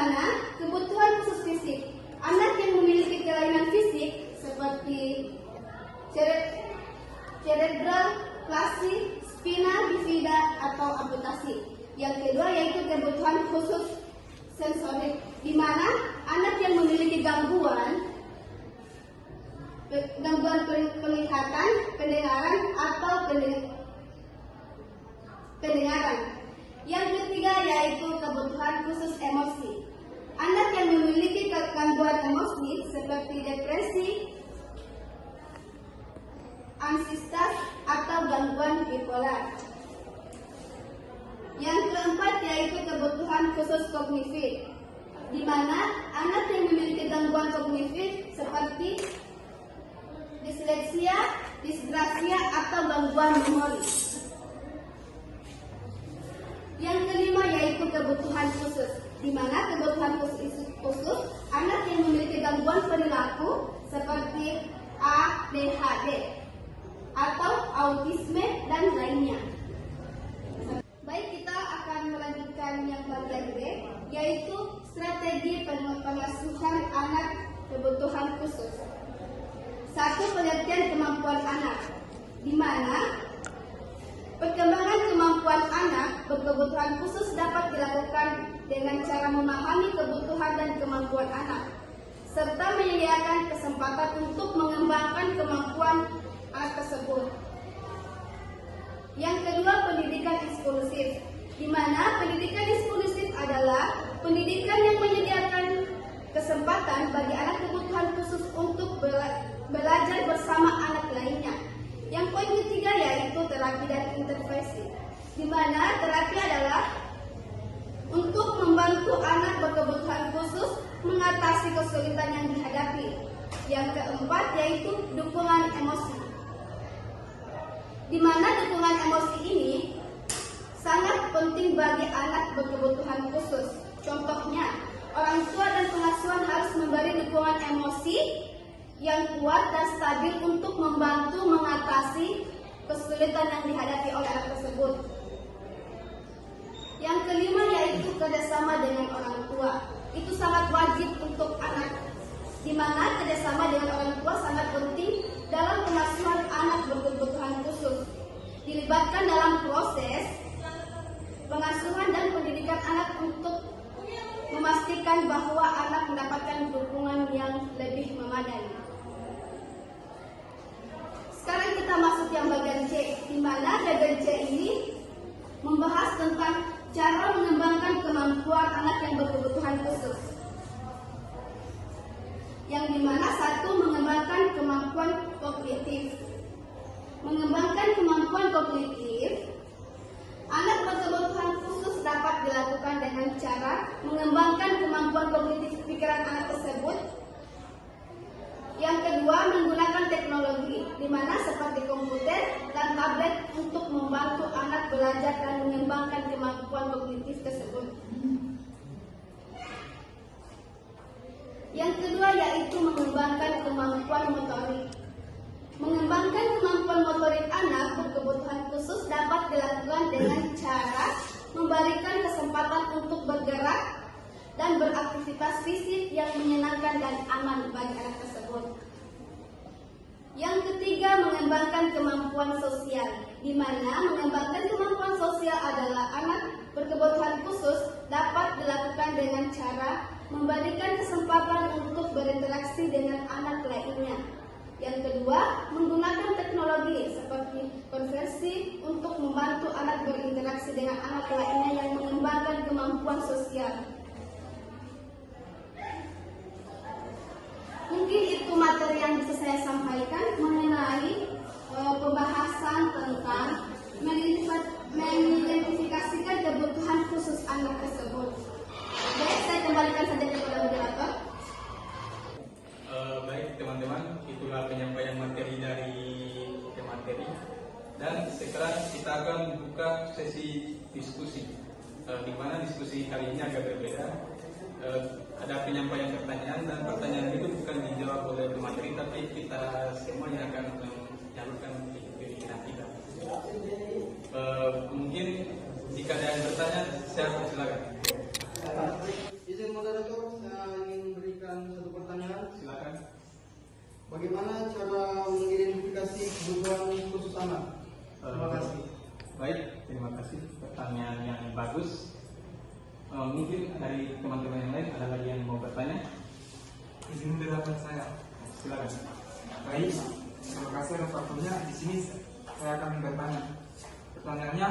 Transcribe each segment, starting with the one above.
mana kebutuhan khusus fisik. Anak yang memiliki kelainan fisik seperti cerebral palsy, spina bifida atau amputasi. Yang kedua yaitu kebutuhan khusus sensorik, di mana anak yang memiliki gangguan penglihatan, pendengaran atau pendengaran. Yang ketiga yaitu kebutuhan khusus emosi. Anak yang memiliki gangguan emosi seperti depresi, ansietas atau gangguan bipolar. Yang keempat yaitu kebutuhan khusus kognitif, di mana anak yang memiliki gangguan kognitif seperti disleksia, disgrafia atau gangguan memori. Yang kelima yaitu kebutuhan khusus, di mana kebutuhan khusus anak yang memiliki gangguan perilaku seperti ADHD atau autisme dan lainnya. Baik, kita akan melanjutkan yang bagian B, yaitu strategi pengasuhan anak kebutuhan khusus. 1. Pengertian kemampuan anak, di mana perkembangan kemampuan anak berkebutuhan khusus dapat dilakukan dengan cara memahami kebutuhan dan kemampuan anak, serta menyediakan kesempatan untuk mengembangkan kemampuan anak tersebut. Yang kedua, pendidikan eksklusif, di mana pendidikan eksklusif adalah pendidikan yang menyediakan kesempatan bagi anak kebutuhan khusus untuk belajar bersama anak lainnya. Yang poin ketiga yaitu terapi dan intervensi, di mana terapi adalah untuk membantu anak berkebutuhan khusus mengatasi kesulitan yang dihadapi. Yang keempat yaitu dukungan emosi, di mana dukungan emosi ini sangat penting bagi anak berkebutuhan khusus. Contohnya, orang tua dan pengasuhan harus memberi dukungan emosi yang kuat dan stabil untuk membantu mengatasi kesulitan yang dihadapi oleh anak tersebut. Yang kelima yaitu kerjasama dengan orang tua. Itu sangat wajib untuk anak, di mana kerjasama dengan orang tua sangat penting dalam pengasuhan anak berkebutuhan khusus. Dilibatkan dalam proses pengasuhan dan pendidikan anak untuk memastikan bahwa anak mendapatkan dukungan yang lebih memadai. Sekarang kita masuk yang bagian C, di mana bagian C ini membahas tentang cara mengembangkan kemampuan anak yang berkebutuhan khusus. Yang dimana 1. Mengembangkan kemampuan kognitif. Mengembangkan kemampuan kognitif anak berkebutuhan khusus dapat dilakukan dengan cara mengembangkan kemampuan kognitif pikiran anak tersebut. Yang kedua, menggunakan teknologi, di mana seperti komputer dan tablet untuk membantu anak belajar dan mengembangkan kemampuan kognitif tersebut. Yang kedua yaitu mengembangkan kemampuan motorik. Mengembangkan kemampuan motorik anak berkebutuhan khusus dapat dilakukan dengan cara memberikan kesempatan untuk bergerak dan beraktivitas fisik yang menyenangkan dan aman bagi anak tersebut. Yang ketiga, mengembangkan kemampuan sosial, di mana mengembangkan kemampuan sosial adalah anak berkebutuhan khusus dapat dilakukan dengan cara memberikan kesempatan untuk berinteraksi dengan anak lainnya. Yang kedua, menggunakan teknologi seperti konversi untuk membantu anak berinteraksi dengan anak lainnya yang mengembangkan kemampuan sosial. Mungkin itu materi yang bisa saya sampaikan mengenai pembahasan tentang mengidentifikasikan kebutuhan khusus anak tersebut. Baik, saya kembalikan saja kepada moderator. Baik teman-teman, itulah penyampaian materi dari materi. Dan sekarang kita akan buka sesi diskusi, di mana diskusi kali ini agak berbeda. Ada penyampaian pertanyaan, dan pertanyaan itu bukan dijawab oleh pemateri, tapi kita semua yang akan menyalurkan pikiran kita. Mungkin jika ada yang bertanya, saya persilakan. Izin moderator. Bagaimana cara mengidentifikasi kebutuhan khusus anak? Terima kasih. Baik, terima kasih. Pertanyaan yang bagus. Mungkin dari teman-teman yang lain ada lagi yang mau bertanya? Izin pendapat saya. Silakan. Baik, terima kasih atas waktunya. Di sini saya akan bertanya. Pertanyaannya,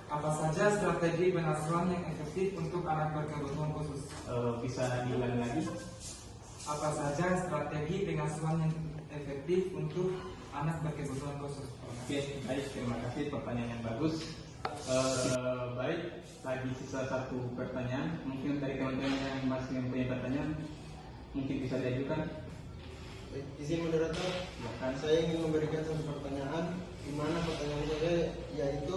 apa saja strategi pengasuhan yang efektif untuk anak berkebutuhan khusus? Bisa diulangi lagi? Apa saja strategi pengasuhan yang efektif untuk anak berkebutuhan khusus? Oke, baik. Terima kasih. Pertanyaan yang bagus. Baik, lagi sisa satu pertanyaan. Mungkin dari teman-teman yang masih mempunyai pertanyaan, mungkin bisa diajukan. Izin moderator, Silakan. saya ingin memberikan satu pertanyaan, di mana pertanyaan saya yaitu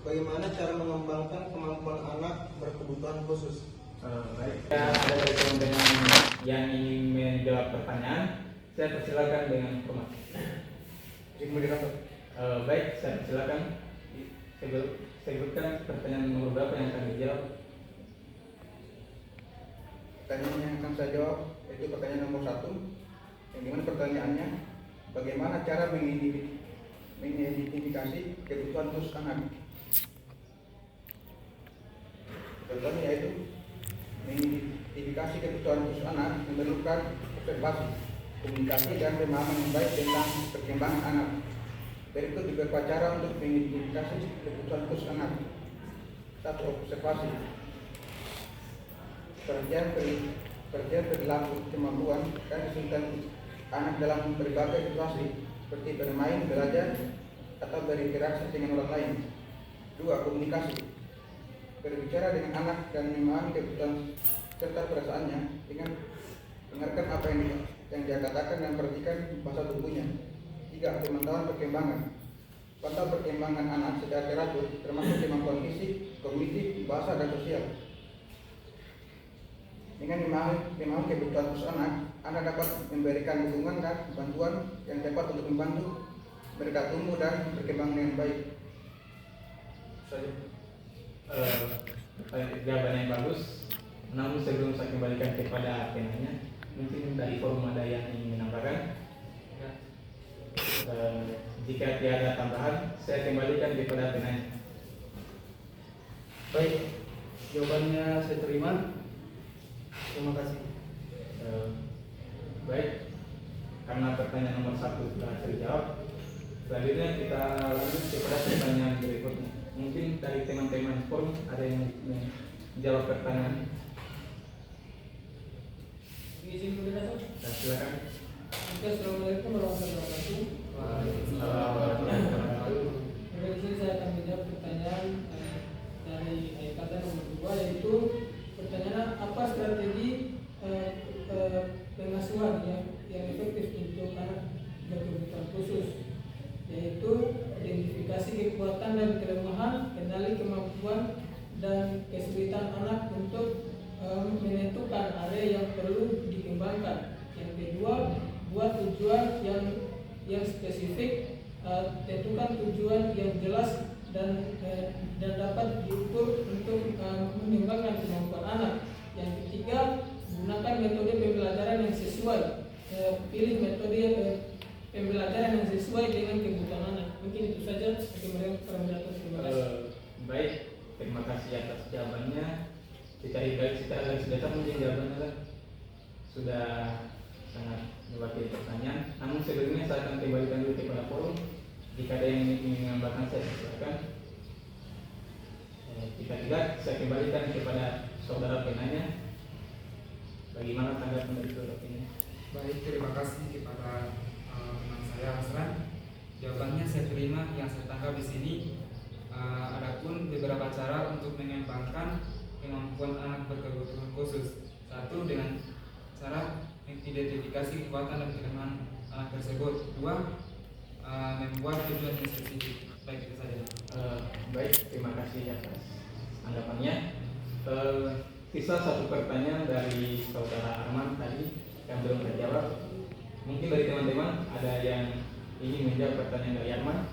bagaimana cara mengembangkan kemampuan anak berkebutuhan khusus. Baik, ada dari teman-teman yang ingin menjawab pertanyaan, saya persilakan dengan hormat. Izin moderator. Baik, saya persilakan. Sebutkan pertanyaan nomor berapa yang akan dijawab. Pertanyaan yang akan saya jawab yaitu pertanyaan nomor 1, yang dimana pertanyaannya bagaimana cara mengidentifikasi kebutuhan khusus anak. Contohnya yaitu mengidentifikasi kebutuhan khusus anak memerlukan observasi, komunikasi dan pemahaman yang baik tentang perkembangan anak. Berikut beberapa cara untuk mengidentifikasi kebutuhan khusus anak. 1. Observasi. Pengertian perilaku, kemampuan dan kesulitan anak dalam berbagai situasi seperti bermain, belajar, atau berinteraksi dengan orang lain. 2. Komunikasi. Berbicara dengan anak dan memahami kebutuhan serta perasaannya dengan dengarkan apa yang dia katakan dan perhatikan bahasa tubuhnya. 3. Pemantauan perkembangan. Pantau perkembangan anak secara teratur, termasuk kemampuan fisik, kognitif, bahasa, dan sosial. Dengan memahami kebutuhan khusus anak dapat memberikan dukungan dan bantuan yang tepat untuk membantu mereka tumbuh dan berkembang dengan baik. Jawaban yang bagus. Namun sebelum saya kembalikan kepada penanya, mungkin dari forum ada yang ingin menambahkan. Jika tiada tambahan, saya kembalikan kepada penanya. Baik, jawabannya saya terima. Terima kasih. Baik, karena pertanyaan nomor 1 sudah terjawab, selanjutnya kita lanjut kepada pertanyaan berikutnya. Mungkin dari teman-teman forum ada yang menjawab pertanyaan. Izin moderator. Silakan. Assalamualaikum warahmatullahi wabarakatuh. Di sini saya akan menjawab pertanyaan dari kata nomor 2, yaitu pertanyaan apa strategi pengasuhan yang efektif untuk anak berkebutuhan khusus, yaitu identifikasi kekuatan dan kelemahan, kenali kemampuan dan kesulitan anak untuk menentukan area yang perlu dikembangkan. Yang kedua, buat tujuan yang spesifik, tentukan tujuan yang jelas dan dapat diukur untuk mengembangkan kemampuan anak. Yang ketiga, gunakan metode pembelajaran yang sesuai. Pilih metode pembelajaran yang sesuai dengan kebutuhan anak. Mungkin itu saja. Terima kasih. Baik, terima kasih atas jawabannya. Secara baik, secara garis besar mungkin jawabannya sudah sangat mewakili pertanyaan. Namun sebelumnya saya akan kembalikan dulu kepada forum. Jika ada yang ingin menambahkan, saya silakan. Jika tidak, saya kembalikan kepada saudara penanya. Bagaimana tanggapan dari saudara penanya? Baik, terima kasih kepada teman saya Hasran. Jawabannya saya terima. Yang saya tangkap di sini, adapun beberapa cara untuk mengembangkan kemampuan anak berkebutuhan khusus. 1. Dengan cara mengidentifikasi kekuatan dan kelemahan anak tersebut. 2. Membuat tujuan yang spesifik. Baik, itu saja. Baik, terima kasih atas tanggapannya. Sisa satu pertanyaan dari saudara Arman tadi yang belum terjawab. Mungkin dari teman-teman ada yang ingin menjawab pertanyaan dari Arman.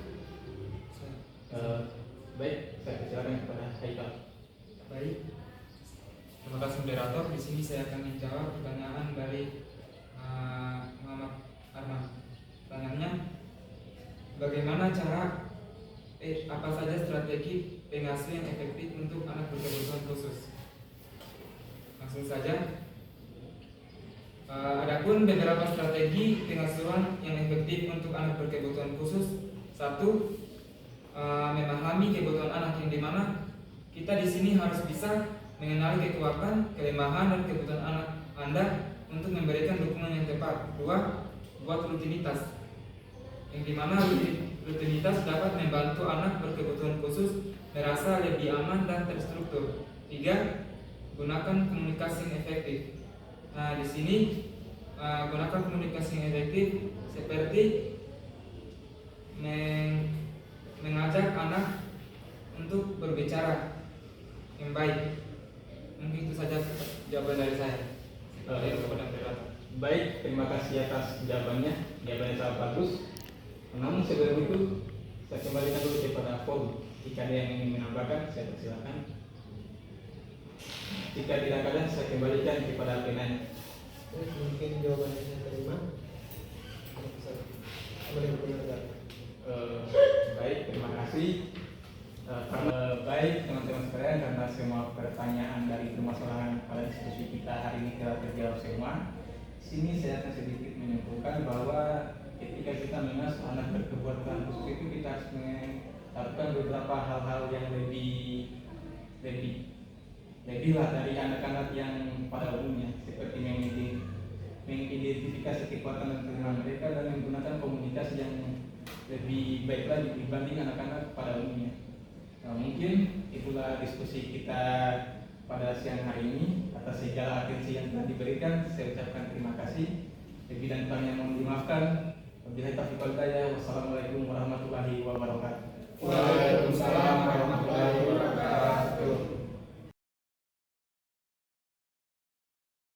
Baik, saya persilakan kepada Haikal. Baik, terima kasih moderator. Di sini saya akan menjawab pertanyaan dari Muhammad Arman bagaimana cara apa saja strategi pengasuh yang efektif untuk anak berkebutuhan khusus. Langsung saja. Adapun beberapa strategi pengasuhan yang efektif untuk anak berkebutuhan khusus. Satu, memahami kebutuhan anak, yang dimana kita di sini harus bisa mengenali kekuatan, kelemahan, dan kebutuhan anak Anda untuk memberikan dukungan yang tepat. Dua, buat rutinitas, yang dimana rutinitas dapat membantu anak berkebutuhan khusus merasa lebih aman dan terstruktur. Tiga, gunakan komunikasi yang efektif. Nah, di sini gunakan komunikasi yang efektif seperti mengajak anak untuk berbicara yang baik. Mungkin itu saja jawaban dari saya. Baik, terima kasih atas jawabannya. Jawabannya sangat bagus. Namun sebelum itu saya kembalikan dulu kepada forum. Jika ada yang ingin menambahkan, saya persilakan. Jika tidak ada, saya kembalikan kepada penanya. Mungkin jawabannya saya terima. Baik, terima kasih. Baik teman-teman sekalian, karena semua pertanyaan dari permasalahan pada diskusi kita hari ini telah terjawab semua. Sini saya akan sedikit menyimpulkan bahwa ketika kita mengasuh anak berkebutuhan khusus itu kita harus melakukan beberapa hal-hal yang lebih lah dari anak-anak yang pada umumnya, seperti mengidentifikasi kekuatan dan kelemahan mereka dan menggunakan komunikasi yang lebih baik lagi dibanding anak-anak pada umumnya. Nah, mungkin itulah diskusi kita pada siang hari ini. Atas segala atensi yang telah diberikan, saya ucapkan terima kasih. Lebih dan kurangnya mohon dimaafkan. Wabillahi taufiq wal hidayah. Wassalamualaikum warahmatullahi wabarakatuh.